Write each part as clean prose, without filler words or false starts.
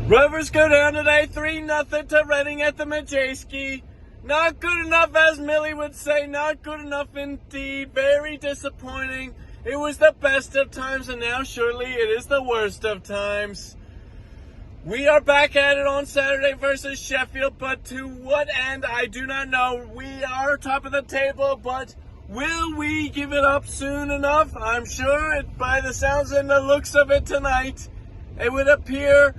Rovers go down today 3-0 to Reading at the Majeski. Not good enough, as Millie would say. Not good enough indeed. Very disappointing. It was the best of times, and now surely it is the worst of times. We are back at it on Saturday versus Sheffield, but to what end, I do not know. We are top of the table, but will we give it up soon enough? I'm sure by the sounds and the looks of it tonight, it would appear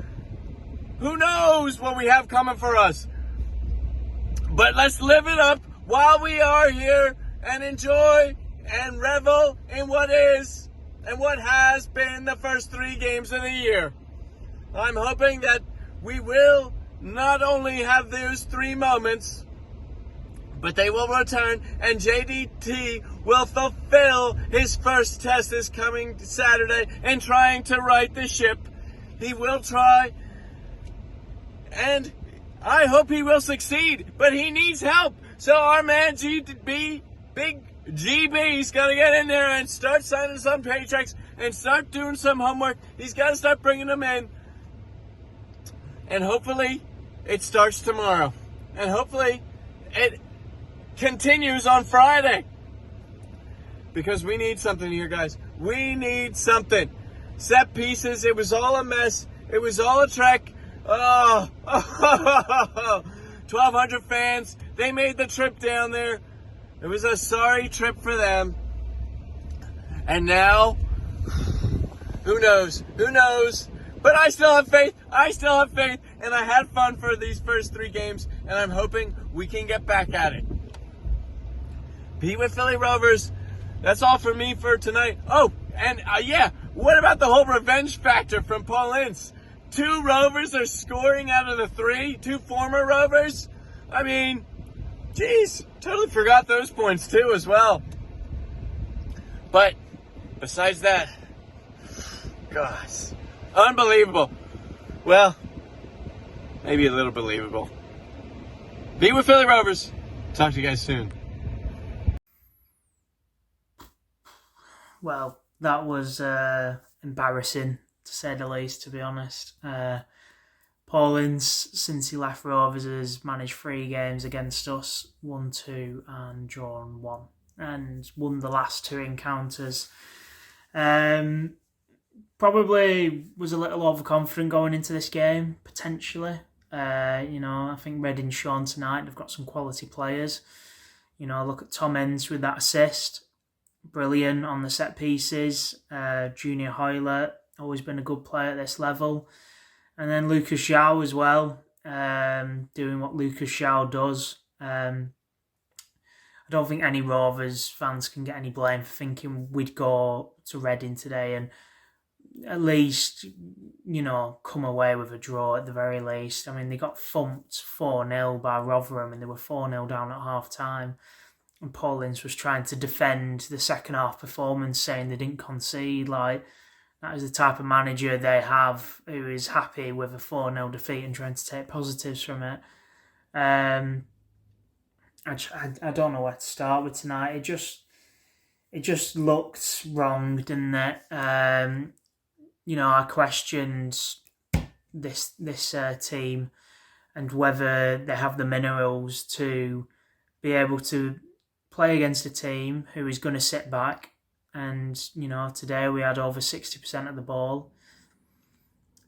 who knows what we have coming for us. But let's live it up while we are here and enjoy and revel in what is and what has been the first 3 games of the year. I'm hoping that we will not only have those 3 moments, but they will return and JDT will fulfill his first test this coming Saturday in trying to right the ship. He will try, and I hope he will succeed, but he needs help. So our man GB, Big GB's got to get in there and start signing some paychecks and start doing some homework. He's got to start bringing them in. And hopefully it starts tomorrow. And hopefully it continues on Friday. Because we need something here, guys. We need something. Set pieces, it was all a mess. It was all a trek. 1,200 fans. They made the trip down there. It was a sorry trip for them. And now, who knows? Who knows? But I still have faith. I still have faith. And I had fun for these first 3 games. And I'm hoping we can get back at it. Be with Philly Rovers. That's all for me for tonight. Oh, and yeah. What about the whole revenge factor from Paul Ince? 2 Rovers are scoring out of the 3. 2 former Rovers. I mean, geez, totally forgot those points too as well. But besides that, gosh, unbelievable. Well, maybe a little believable. Be with Philly Rovers. Talk to you guys soon. Well, that was embarrassing, to say the least, to be honest. Paul Ince, since he left Rovers, has managed 3 games against us, won 2 and drawn 1, and won the last 2 encounters. Probably was a little overconfident going into this game, potentially. I think Reading shown tonight, they've got some quality players. Look at Tom Ince with that assist. Brilliant on the set pieces. Junior Hoylett, always been a good player at this level. And then Lucas Zhao as well, doing what Lucas Zhao does. I don't think any Rovers fans can get any blame for thinking we'd go to Reading today and at least, come away with a draw at the very least. I mean, they got thumped 4-0 by Rotherham and they were 4-0 down at half-time. And Paul Ince was trying to defend the second half performance, saying they didn't concede. That is the type of manager they have, who is happy with a 4-0 defeat and trying to take positives from it. I don't know where to start with tonight. It just looked wrong, didn't it? I questioned this team and whether they have the minerals to be able to play against a team who is going to sit back. And, today we had over 60% of the ball.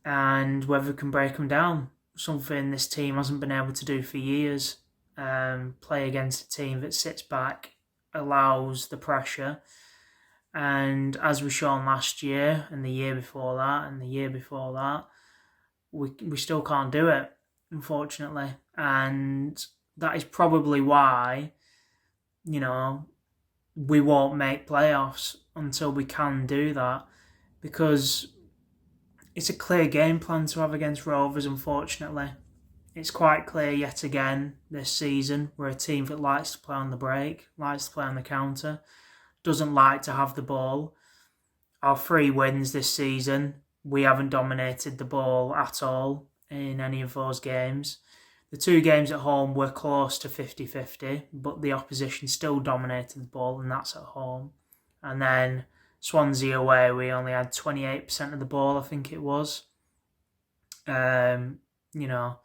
And whether we can break them down. Something this team hasn't been able to do for years. Play against a team that sits back, allows the pressure. And as we shown last year, and the year before that, and the year before that, we still can't do it, unfortunately. And that is probably why, we won't make playoffs until we can do that, because it's a clear game plan to have against Rovers, unfortunately. It's quite clear yet again this season. We're a team that likes to play on the break, likes to play on the counter, doesn't like to have the ball. Our 3 wins this season, we haven't dominated the ball at all in any of those games. The 2 games at home were close to 50-50, but the opposition still dominated the ball, and that's at home. And then Swansea away, we only had 28% of the ball, I think it was. You know,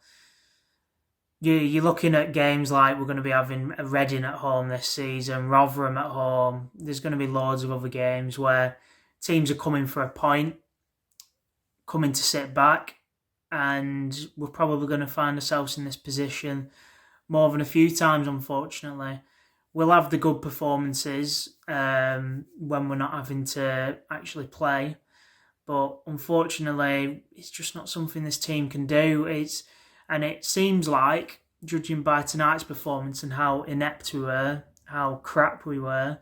you're looking at games like we're going to be having Reading at home this season, Rotherham at home. There's going to be loads of other games where teams are coming for a point, coming to sit back, and we're probably going to find ourselves in this position more than a few times, unfortunately. We'll have the good performances when we're not having to actually play, but unfortunately, it's just not something this team can do. And it seems like, judging by tonight's performance and how inept we were, how crap we were,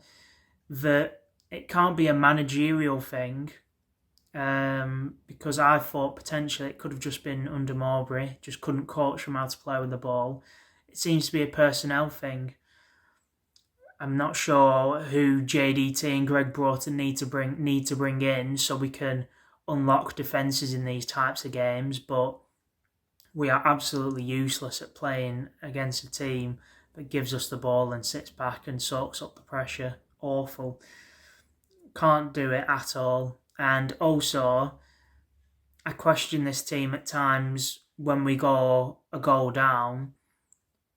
that it can't be a managerial thing. Because I thought potentially it could have just been under Mowbray, just couldn't coach them how to play with the ball. It seems to be a personnel thing. I'm not sure who JDT and Greg Broughton need to bring in so we can unlock defences in these types of games, but we are absolutely useless at playing against a team that gives us the ball and sits back and soaks up the pressure. Awful. Can't do it at all. And also, I question this team at times when we go a goal down.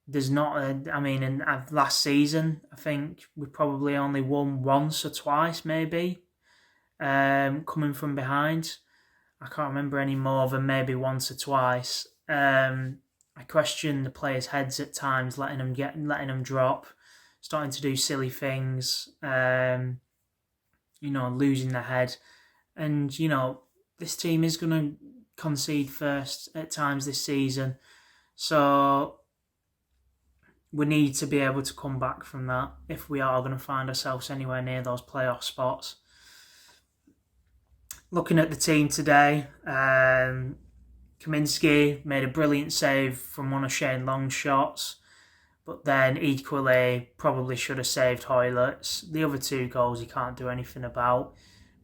There's not in last season, I think we probably only won once or twice, maybe, coming from behind. I can't remember any more than maybe once or twice. I question the players' heads at times, letting them drop, starting to do silly things, losing their head. And, this team is going to concede first at times this season. So we need to be able to come back from that if we are going to find ourselves anywhere near those playoff spots. Looking at the team today, Kaminski made a brilliant save from one of Shane Long's shots, but then equally probably should have saved Hoylett's. The other two goals he can't do anything about,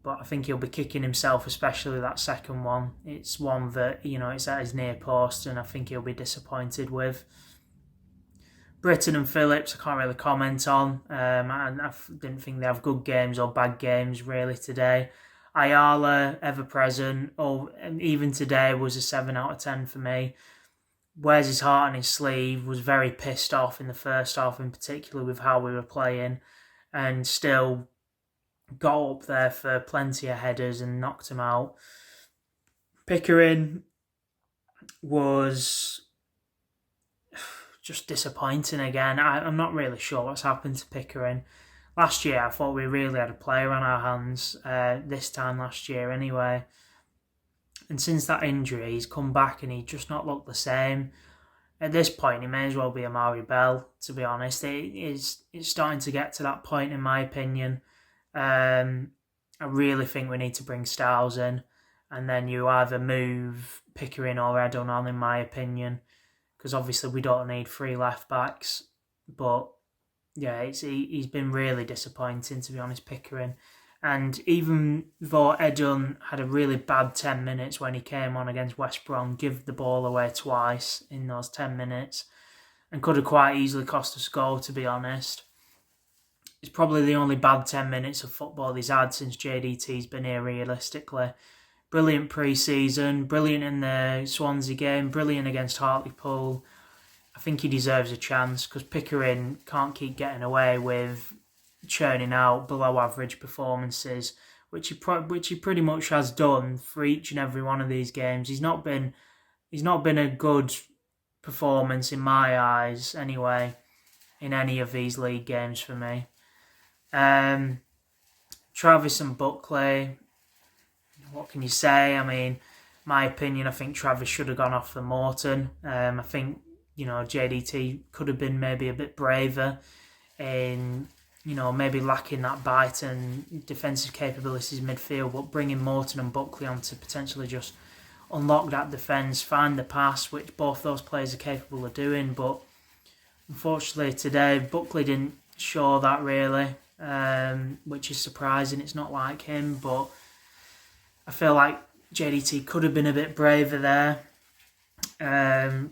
but I think he'll be kicking himself, especially that second one. It's one that, it's at his near post, and I think he'll be disappointed with. Britton and Phillips, I can't really comment on. I didn't think they have good games or bad games really today. Ayala, ever present, and even today was a 7 out of 10 for me. Wears his heart on his sleeve, was very pissed off in the first half in particular with how we were playing, and still got up there for plenty of headers and knocked him out. Pickering was just disappointing again. I'm not really sure what's happened to Pickering. Last year, I thought we really had a player on our hands, this time last year anyway. And since that injury, he's come back and he's just not looked the same. At this point, he may as well be Amari Bell, to be honest. It's starting to get to that point, in my opinion. I really think we need to bring Styles in, and then you either move Pickering or Edon on, in my opinion, because obviously we don't need 3 left-backs. But yeah, he's been really disappointing, to be honest, Pickering. And even though Edon had a really bad 10 minutes when he came on against West Brom, give the ball away twice in those 10 minutes, and could have quite easily cost us a goal, to be honest. It's probably the only bad 10 minutes of football he's had since JDT's been here, realistically. Brilliant pre-season, brilliant in the Swansea game, brilliant against Hartlepool. I think he deserves a chance because Pickering can't keep getting away with churning out below average performances, which he pretty much has done for each and every one of these games. He's not been a good performance in my eyes anyway in any of these league games for me. Travis and Buckley, what can you say? I mean, my opinion, I think Travis should have gone off for Morton. I think, JDT could have been maybe a bit braver in, maybe lacking that bite and defensive capabilities in midfield, but bringing Morton and Buckley on to potentially just unlock that defence, find the pass, which both those players are capable of doing. But unfortunately today, Buckley didn't show that really, which is surprising. It's not like him, but I feel like JDT could have been a bit braver there.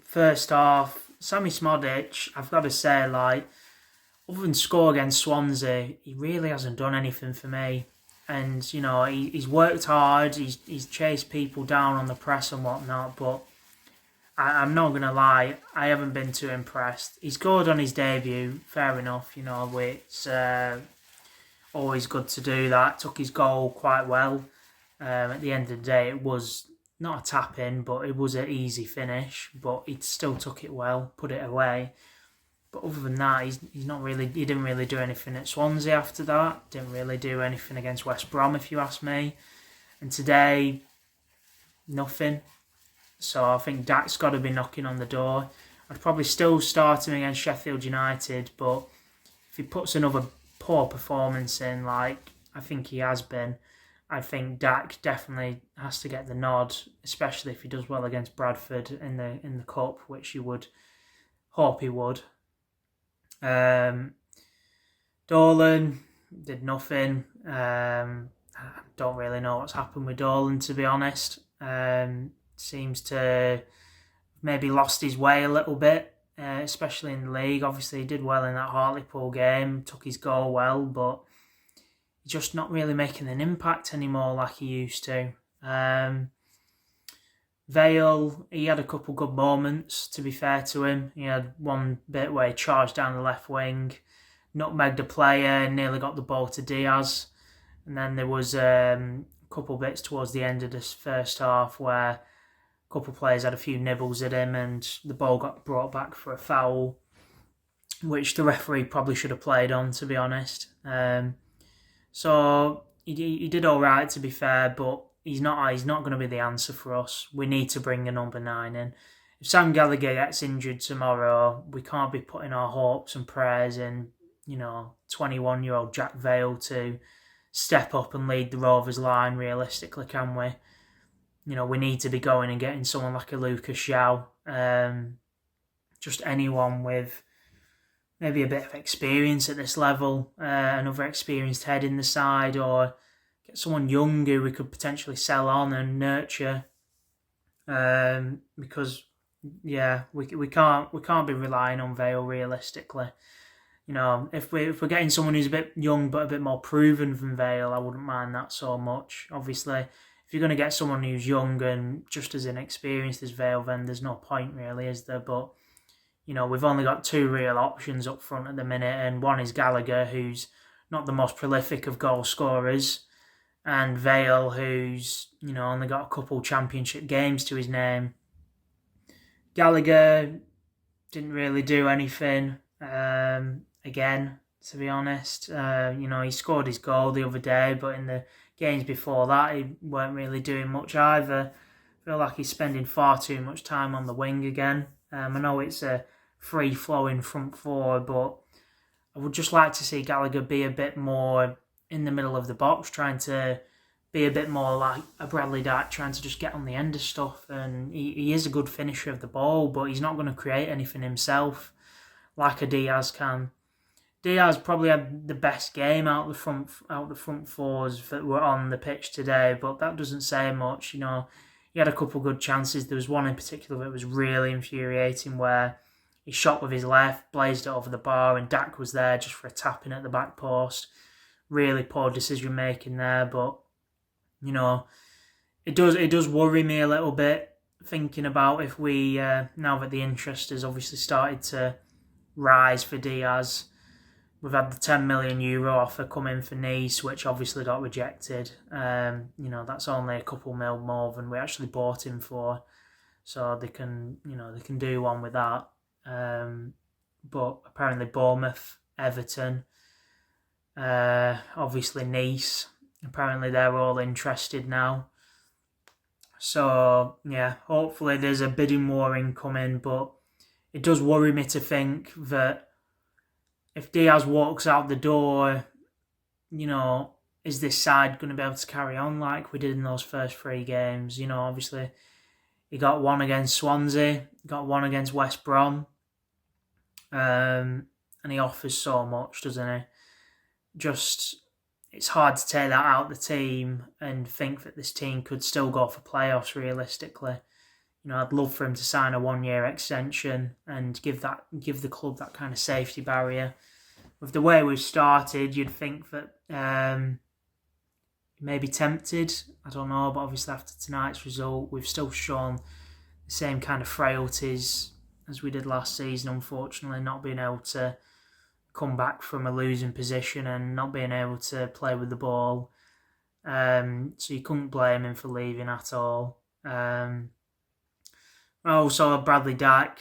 First half, Sammy Smodic, I've got to say, other than score against Swansea, he really hasn't done anything for me. And, you know, he's worked hard, he's chased people down on the press and whatnot, but I'm not going to lie, I haven't been too impressed. He scored on his debut, fair enough, you know, it's always good to do that. Took his goal quite well. At the end of the day, it was not a tap-in, but it was an easy finish, but he still took it well, put it away. But other than that, he didn't really do anything at Swansea after that. Didn't really do anything against West Brom, if you ask me. And today, nothing. So I think Dak's got to be knocking on the door. I'd probably still start him against Sheffield United, but if he puts another poor performance in, like I think he has been, I think Dak definitely has to get the nod, especially if he does well against Bradford in the cup, which you would hope he would. Dolan did nothing. I don't really know what's happened with Dolan, to be honest. Seems to maybe lost his way a little bit, especially in the league. Obviously, he did well in that Hartlepool game, took his goal well, but he's just not really making an impact anymore like he used to. Vale, he had a couple good moments, to be fair to him. He had one bit where he charged down the left wing, nutmegged a player, nearly got the ball to Diaz. And then there was a couple bits towards the end of this first half where a couple players had a few nibbles at him and the ball got brought back for a foul, which the referee probably should have played on, to be honest. So he did all right, to be fair, but he's not going to be the answer for us. We need to bring a number 9 in. If Sam Gallagher gets injured tomorrow, we can't be putting our hopes and prayers in, 21-year-old Jack Vale to step up and lead the Rovers line realistically, can we? We need to be going and getting someone like a Lucas Xiao. Just anyone with maybe a bit of experience at this level, another experienced head in the side, or get someone young who we could potentially sell on and nurture. Because we can't be relying on Vale realistically. If we're getting someone who's a bit young but a bit more proven from Vale, I wouldn't mind that so much. Obviously, if you're going to get someone who's young and just as inexperienced as Vale, then there's no point really, is there? But we've only got 2 real options up front at the minute, and one is Gallagher, who's not the most prolific of goal scorers, and Vale, who's only got a couple championship games to his name. Gallagher didn't really do anything. Again, to be honest, he scored his goal the other day, but in the games before that, he weren't really doing much either. I feel like he's spending far too much time on the wing again. I know it's a free-flowing front four, but I would just like to see Gallagher be a bit more in the middle of the box, trying to be a bit more like a Bradley Dack, trying to just get on the end of stuff. And he is a good finisher of the ball, but he's not going to create anything himself like a Diaz can. Diaz probably had the best game out the front fours that were on the pitch today, but that doesn't say much. He had a couple good chances. There was one in particular that was really infuriating where he shot with his left, blazed it over the bar, and Dak was there just for a tap-in at the back post. Really poor decision making there, but it does worry me a little bit thinking about if we now that the interest has obviously started to rise for Diaz. We've had the €10 million offer come in for Nice, which obviously got rejected. That's only a couple mil more than we actually bought him for, so they can do one with that. But apparently Bournemouth, Everton, obviously Nice, apparently they're all interested now. So hopefully there's a bidding war incoming, but it does worry me to think that if Diaz walks out the door, is this side going to be able to carry on like we did in those first 3 games? Obviously, he got one against Swansea, got one against West Brom, and he offers so much, doesn't he? Just, it's hard to take that out of the team and think that this team could still go for playoffs realistically. I'd love for him to sign a 1-year extension and give the club that kind of safety barrier. With the way we've started, you'd think that maybe tempted. I don't know, but obviously after tonight's result, we've still shown the same kind of frailties as we did last season, unfortunately, not being able to come back from a losing position and not being able to play with the ball. So you couldn't blame him for leaving at all. Also, Bradley Dack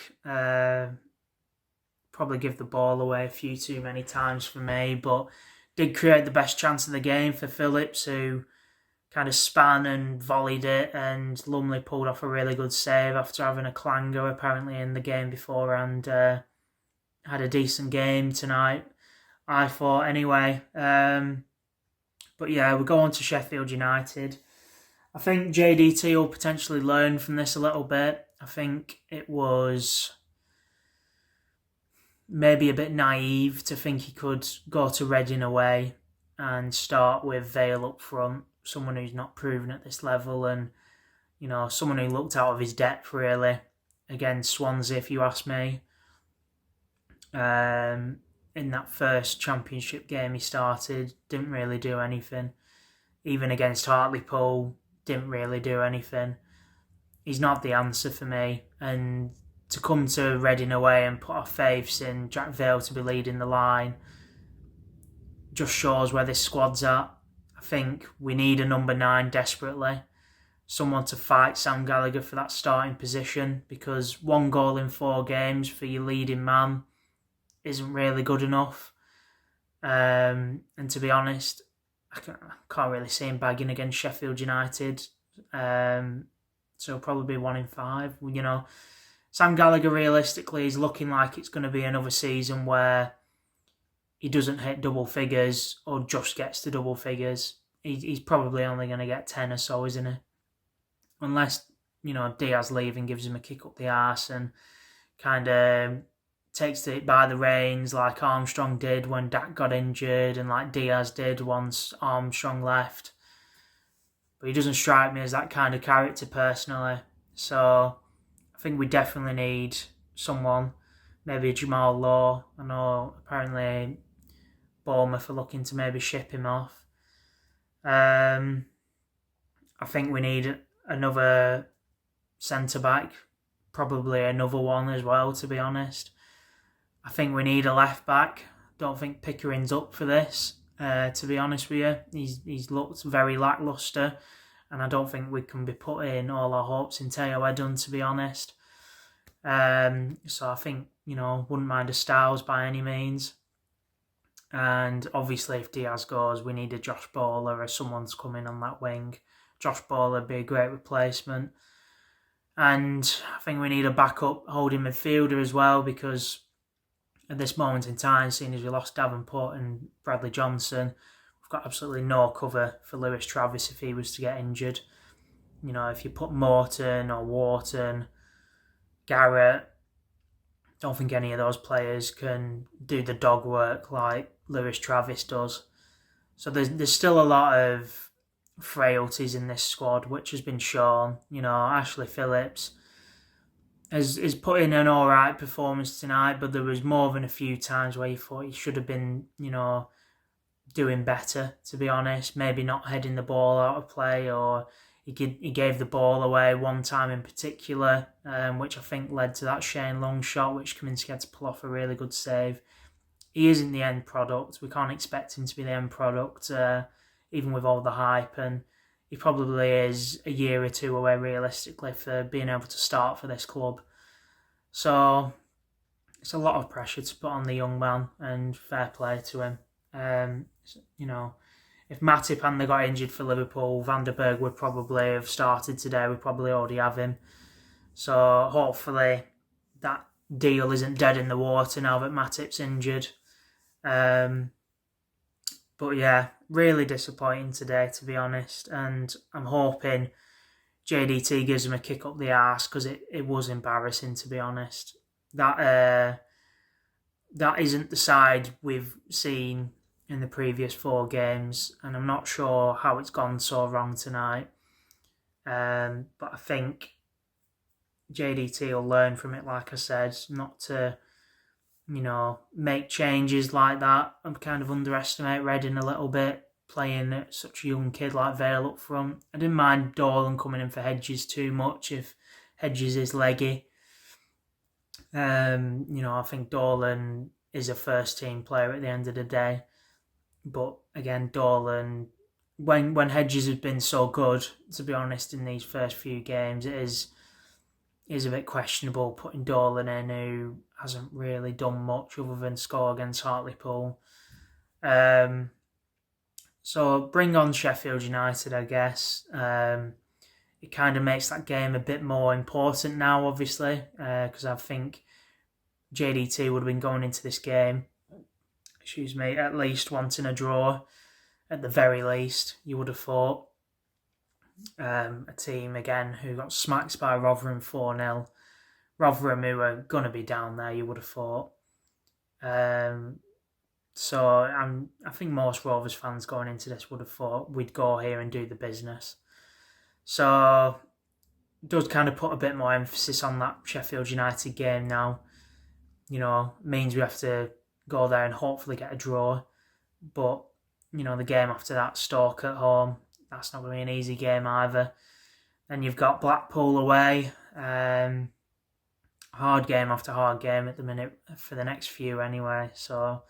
probably give the ball away a few too many times for me, but did create the best chance of the game for Phillips, who kind of span and volleyed it, and Lumley pulled off a really good save after having a clanger apparently in the game before, and had a decent game tonight, I thought anyway. But yeah, we go on to Sheffield United. I think JDT will potentially learn from this a little bit. I think it was maybe a bit naive to think he could go to Reading away and start with Vale up front, someone who's not proven at this level, and someone who looked out of his depth really against Swansea, if you ask me. In that first Championship game he started, didn't really do anything. Even against Hartlepool, didn't really do anything. He's not the answer for me, and to come to Reading away and put our faiths in Jack Vale to be leading the line just shows where this squad's at. I think we need a number 9 desperately. Someone to fight Sam Gallagher for that starting position, because 1 goal in 4 games for your leading man isn't really good enough. And to be honest, I can't really see him bagging against Sheffield United. So probably 1 in 5. Sam Gallagher realistically is looking like it's going to be another season where he doesn't hit double figures or just gets to double figures. He's probably only going to get 10 or so, isn't he? Unless, Diaz leaving gives him a kick up the arse and kind of takes it by the reins like Armstrong did when Dak got injured, and like Diaz did once Armstrong left. But he doesn't strike me as that kind of character personally. So I think we definitely need someone, maybe Jamal Law. I know apparently Bournemouth are looking to maybe ship him off. I think we need another centre-back, probably another one as well, to be honest. I think we need a left-back. Don't think Pickering's up for this, to be honest with you. He's looked very lacklustre, and I don't think we can be putting all our hopes in Teo Edun, to be honest. So I think, wouldn't mind a Styles by any means. And obviously if Diaz goes, we need a Josh Bowler or someone to come in on that wing. Josh Bowler would be a great replacement. And I think we need a backup holding midfielder as well, because at this moment in time, seeing as we lost Davenport and Bradley Johnson, we've got absolutely no cover for Lewis Travis if he was to get injured. If you put Morton or Wharton, Garrett, don't think any of those players can do the dog work like Lewis Travis does. So there's still a lot of frailties in this squad, which has been shown. Ashley Phillips has put in an alright performance tonight, but there was more than a few times where you thought he should have been, doing better, to be honest. Maybe not heading the ball out of play, or he gave the ball away one time in particular, which I think led to that Shane Long shot, which Kaminsky had to pull off a really good save. He isn't the end product. We can't expect him to be the end product, even with all the hype, and he probably is a year or two away realistically for being able to start for this club. So it's a lot of pressure to put on the young man, and fair play to him. If Matip hadn't got injured for Liverpool, Van der Berg would probably have started today. We probably already have him. So hopefully that deal isn't dead in the water now that Matip's injured. But yeah, really disappointing today, to be honest. And I'm hoping JDT gives him a kick up the arse, because it was embarrassing, to be honest. That isn't the side we've seen in the previous 4 games, and I'm not sure how it's gone so wrong tonight. But I think JDT will learn from it, like I said, not to, make changes like that and kind of underestimate Reading a little bit, playing such a young kid like Vale up front. I didn't mind Dolan coming in for Hedges too much if Hedges is leggy. I think Dolan is a first team player at the end of the day. But again, Dolan, when Hedges has been so good, to be honest, in these first few games, it is a bit questionable putting Dolan in, who hasn't really done much other than score against Hartlepool. So bring on Sheffield United, I guess. It kind of makes that game a bit more important now, obviously, because I think JDT would have been going into this game, at least wanting a draw, at the very least, you would have thought. A team, again, who got smacked by Rotherham 4-0. Rotherham, who are going to be down there, you would have thought. So I think most Rovers fans going into this would have thought we'd go here and do the business. So it does kind of put a bit more emphasis on that Sheffield United game now. Means we have to go there and hopefully get a draw. But, the game after that, Stoke at home, that's not going to be an easy game either. Then you've got Blackpool away. Hard game after hard game at the minute for the next few anyway. So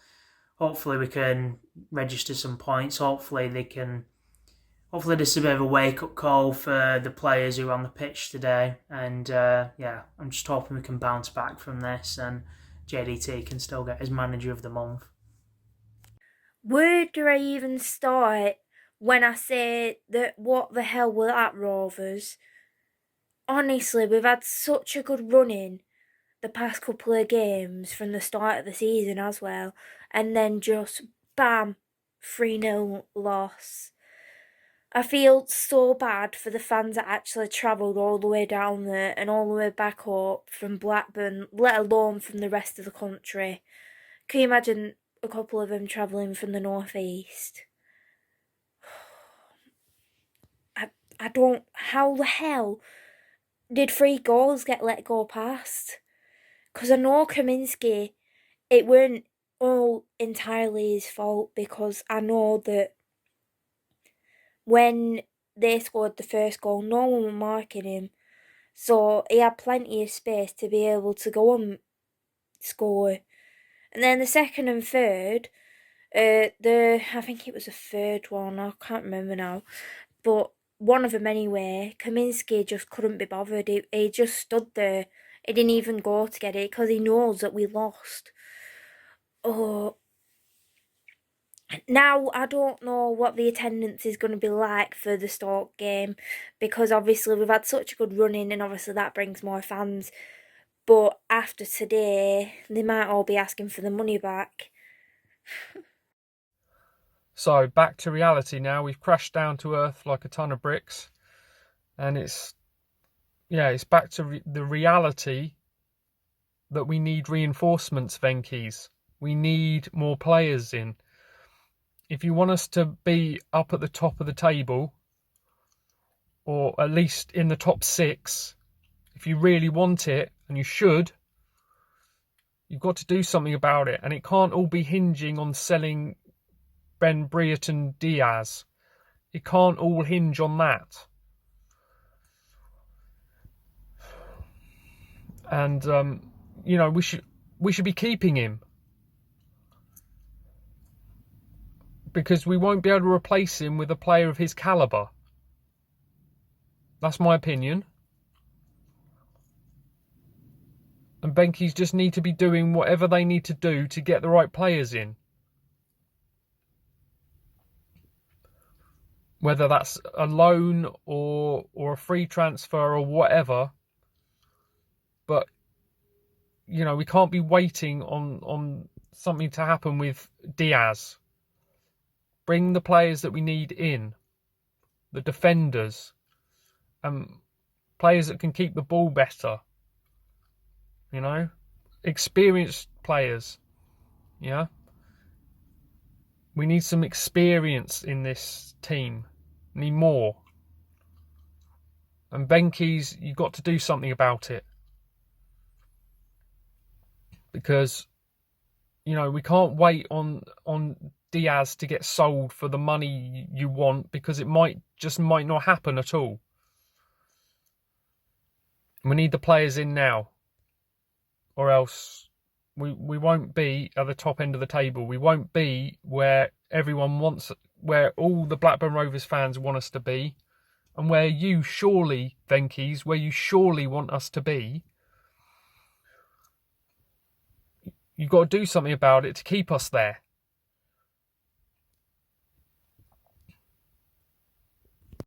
hopefully we can register some points. Hopefully this is a bit of a wake-up call for the players who are on the pitch today. And I'm just hoping we can bounce back from this and JDT can still get his manager of the month. Where do I even start when I say that what the hell were that, Rovers? Honestly, we've had such a good run in the past couple of games from the start of the season as well, and then just bam, 3-0 loss. I feel so bad for the fans that actually travelled all the way down there and all the way back up from Blackburn, let alone from the rest of the country. Can you imagine a couple of them travelling from the northeast? I don't... How the hell did 3 goals get let go past? Because I know Kaminsky, it weren't all entirely his fault, because I know that when they scored the first goal, no one was marking him. So he had plenty of space to be able to go and score. And then the second and third, I think it was the third one, I can't remember now. But one of them anyway, Kaminsky just couldn't be bothered. He just stood there. He didn't even go to get it because he knows that we lost. Oh, now I don't know what the attendance is going to be like for the Stoke game, because obviously we've had such a good run in and obviously that brings more fans. But after today, they might all be asking for the money back. So back to reality now. We've crashed down to earth like a ton of bricks. And it's back to the reality that we need reinforcements, Venkies. We need more players in. If you want us to be up at the top of the table, or at least in the top 6, if you really want it, and you should, you've got to do something about it. And it can't all be hinging on selling Ben Brereton Diaz. It can't all hinge on that. And we should be keeping him, because we won't be able to replace him with a player of his calibre. That's my opinion. And Benkies just need to be doing whatever they need to do to get the right players in. Whether that's a loan or a free transfer or whatever. But, we can't be waiting on something to happen with Diaz. Bring the players that we need in. The defenders. Players that can keep the ball better. Experienced players. Yeah. We need some experience in this team. We need more. And Benkies, you've got to do something about it. Because, we can't wait on Diaz to get sold for the money you want, because it might not happen at all. We need the players in now, or else we won't be at the top end of the table. We won't be where where all the Blackburn Rovers fans want us to be, and where you surely, Venkies, where you surely want us to be. You've got to do something about it to keep us there.